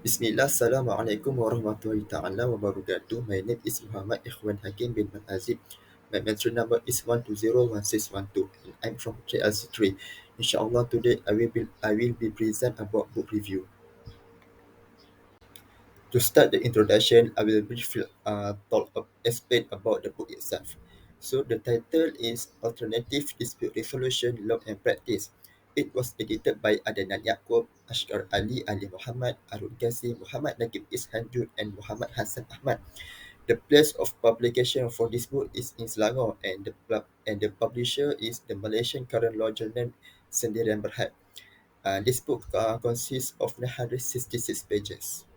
Bismillah, Assalamualaikum warahmatullahi ta'ala wabarakatuh. My name is Mohamad Ikhwan Hakim bin Azib. My mentor number is 1201612 and I'm from Azib 3. Inshallah today I will be present about book review. To start the introduction, I will briefly explain about the book itself. So the title is Alternative Dispute Resolution Law and Practice. It was edited by Adnan Yaqub, Ashkar Ali, Ali Muhammad, Arun Ghazi, Muhammad Nagib Ishanjud, and Muhammad Hassan Ahmad. The place of publication for this book is in Selangor, and the publisher is the Malaysian Current Law Journal Sendirian Berhad. This book consists of 966 pages.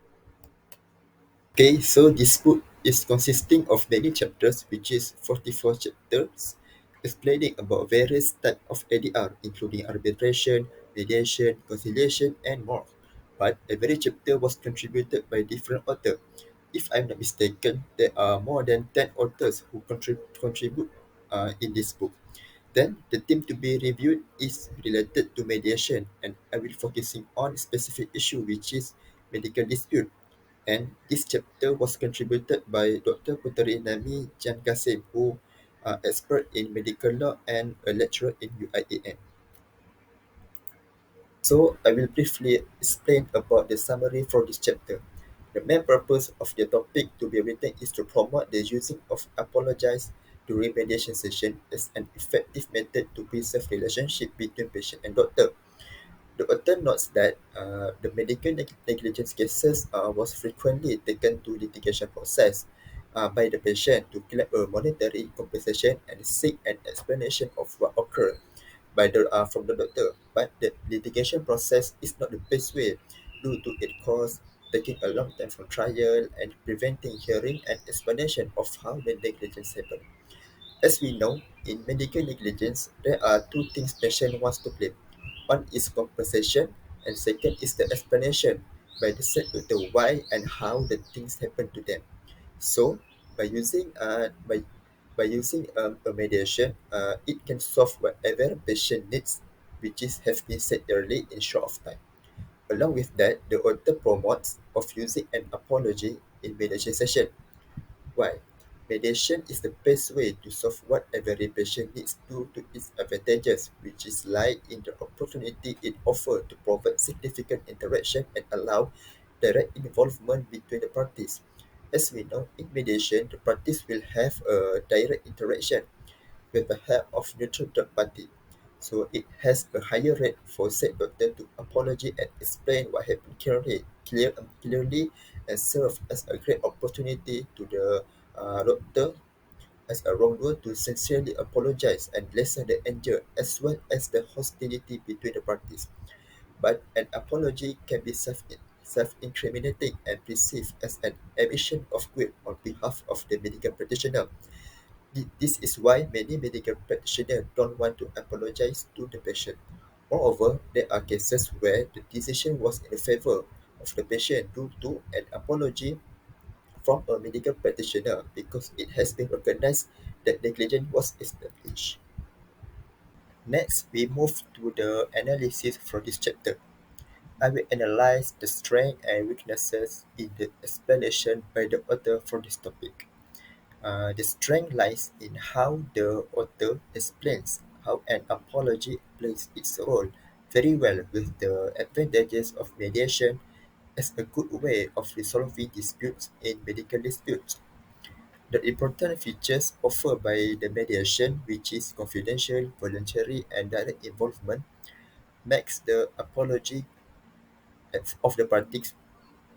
Okay, so this book is consisting of many chapters, which is 44 chapters, explaining about various types of ADR, including arbitration, mediation, conciliation, and more. But every chapter was contributed by different authors. If I'm not mistaken, there are more than 10 authors who contribute in this book. Then, the theme to be reviewed is related to mediation, and I will focusing on specific issue, which is medical dispute. And this chapter was contributed by Dr. Puteri Nami Jan Kasim, who are expert in medical law and a lecturer in UIAM. So I will briefly explain about the summary for this chapter. The main purpose of the topic to be written is to promote the using of apologize during mediation session as an effective method to preserve relationship between patient and doctor. The author notes that the medical negligence cases was frequently taken to litigation process by the patient to claim a monetary compensation and seek an explanation of what occurred from the doctor. But the litigation process is not the best way due to it cause taking a long time for trial and preventing hearing and explanation of how the negligence happened. As we know, in medical negligence, there are two things patient wants to claim. One is compensation, and second is the explanation by the said doctor why and how the things happen to them. So, by using a mediation, it can solve whatever patient needs, which is have been said earlier in short of time. Along with that, the author promotes of using an apology in mediation session. Why? Mediation is the best way to solve what every patient needs due to its advantages, which is lie in the opportunity it offers to provide significant interaction and allow direct involvement between the parties. As we know, in mediation, the parties will have a direct interaction with the help of neutral third party. So it has a higher rate for said doctor to apology and explain what happened clearly and serve as a great opportunity to the doctor as a wrongdoer to sincerely apologize and lessen the anger as well as the hostility between the parties. But an apology can be self-incriminating and perceived as an admission of guilt on behalf of the medical practitioner. This is why many medical practitioners don't want to apologize to the patient. Moreover, there are cases where the decision was in favor of the patient due to an apology from a medical practitioner because it has been recognized that negligence was established. Next, we move to the analysis for this chapter. I will analyze the strengths and weaknesses in the explanation by the author for this topic. The strength lies in how the author explains how an apology plays its role very well with the advantages of mediation as a good way of resolving disputes in medical disputes. The important features offered by the mediation, which is confidential, voluntary, and direct involvement, makes the apology of the parties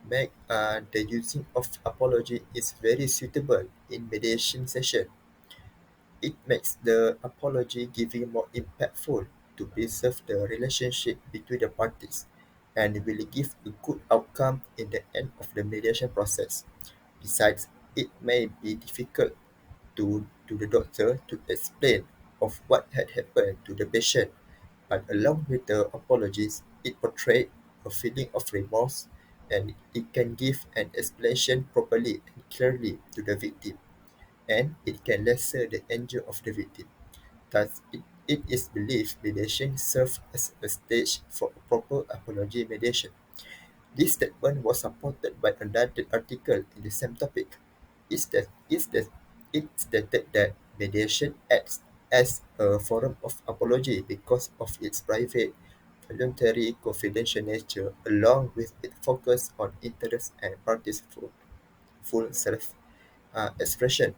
make the using of apology is very suitable in mediation session. It makes the apology giving more impactful to preserve the relationship between the parties and will give a good outcome in the end of the mediation process. Besides, it may be difficult to the doctor to explain of what had happened to the patient, but along with the apologies, it portrayed a feeling of remorse and it can give an explanation properly and clearly to the victim, and it can lessen the anger of the victim. Thus, it is believed mediation serves as a stage for a proper apology mediation. This statement was supported by another article in the same topic. It stated that mediation acts as a form of apology because of its private, voluntary, confidential nature, along with its focus on interest and parties' full self expression.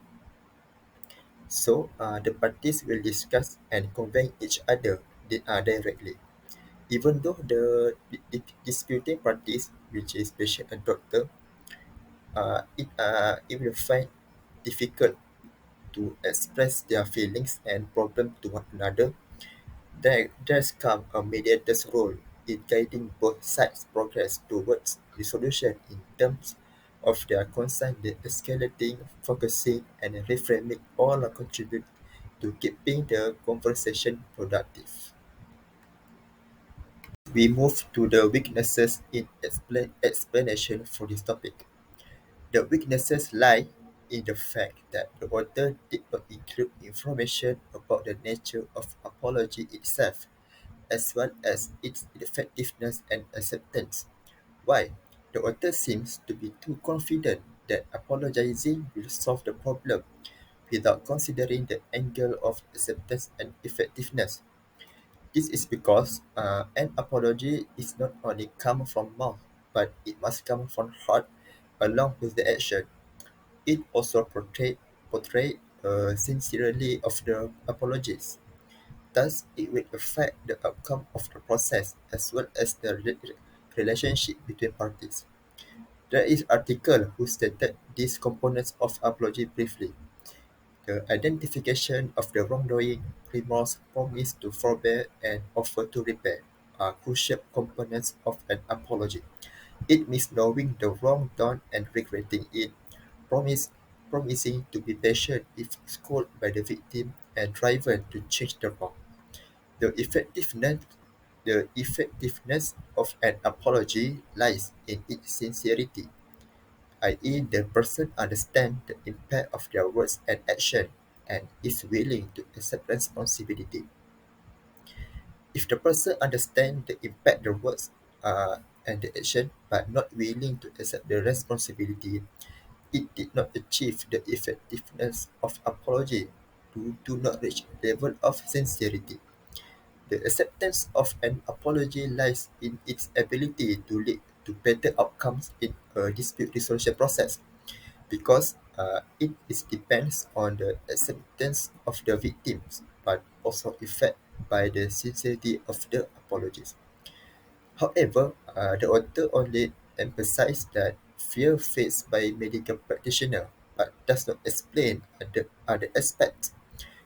So, the parties will discuss and convey each other directly. Even though the disputing parties, which is patient and doctor, it will find difficult to express their feelings and problems to one another, there does come a mediator's role in guiding both sides' progress towards resolution in terms of their concern, the escalating, focusing, and reframing all are contribute to keeping the conversation productive. We move to the weaknesses in explanation for this topic. The weaknesses lie in the fact that the author did not include information about the nature of apology itself, as well as its effectiveness and acceptance. Why? The author seems to be too confident that apologizing will solve the problem without considering the angle of acceptance and effectiveness. This is because an apology is not only come from mouth, but it must come from heart along with the action. It also portray sincerely of the apologies. Thus, it will affect the outcome of the process as well as the relationship between parties. There is article who stated these components of apology briefly. The identification of the wrongdoing, remorse, promise to forbear, and offer to repair are crucial components of an apology. It means knowing the wrong done and regretting it, promise, promising to be patient if scolded by the victim, and driven to change the wrong. The effectiveness the effectiveness of an apology lies in its sincerity, i.e., the person understands the impact of their words and action and is willing to accept responsibility. If the person understands the impact the words and the action but not willing to accept the responsibility, it did not achieve the effectiveness of apology do not reach the level of sincerity. The acceptance of an apology lies in its ability to lead to better outcomes in a dispute resolution process because it is depends on the acceptance of the victims but also affected by the sincerity of the apologies. However, the author only emphasized that fear faced by medical practitioner but does not explain other aspects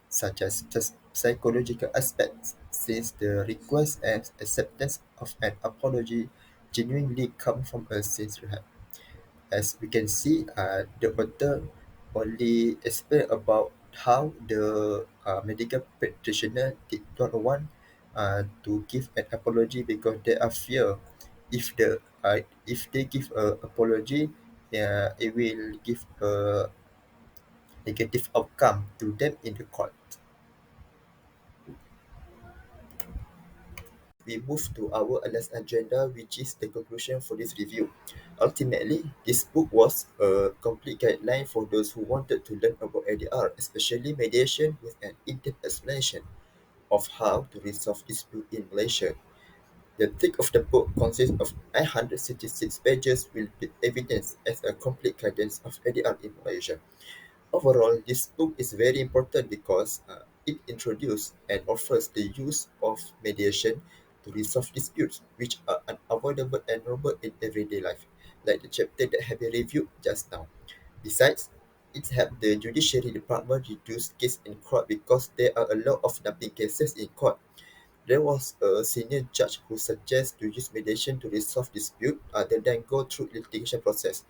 such as psychological aspects, since the request and acceptance of an apology genuinely come from a sincere heart. As we can see, the author only explain about how the medical practitioner did not want to give an apology because they are fear if they give a apology, it will give a negative outcome to them in the court. We move to our last agenda, which is the conclusion for this review. Ultimately, this book was a complete guideline for those who wanted to learn about ADR, especially mediation, with an in-depth explanation of how to resolve dispute in Malaysia. The thick of the book consists of 966 pages with evidence as a complete guidance of ADR in Malaysia. Overall, this book is very important because it introduces and offers the use of mediation to resolve disputes which are unavoidable and normal in everyday life, like the chapter that have been reviewed just now. Besides, it helped the judiciary department reduce case in court because there are a lot of dumping cases in court. There was a senior judge who suggests to use mediation to resolve dispute rather than go through litigation process.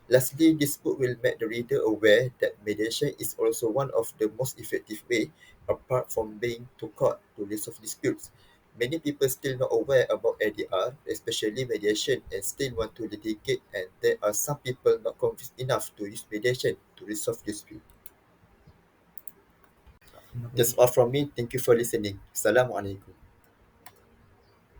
Lastly, this book will make the reader aware that mediation is also one of the most effective way, apart from being to court to resolve disputes. Many people still not aware about ADR, especially mediation, and still want to litigate, and there are some people not convinced enough to use mediation to resolve dispute. That's all from me. Thank you for listening. Assalamualaikum.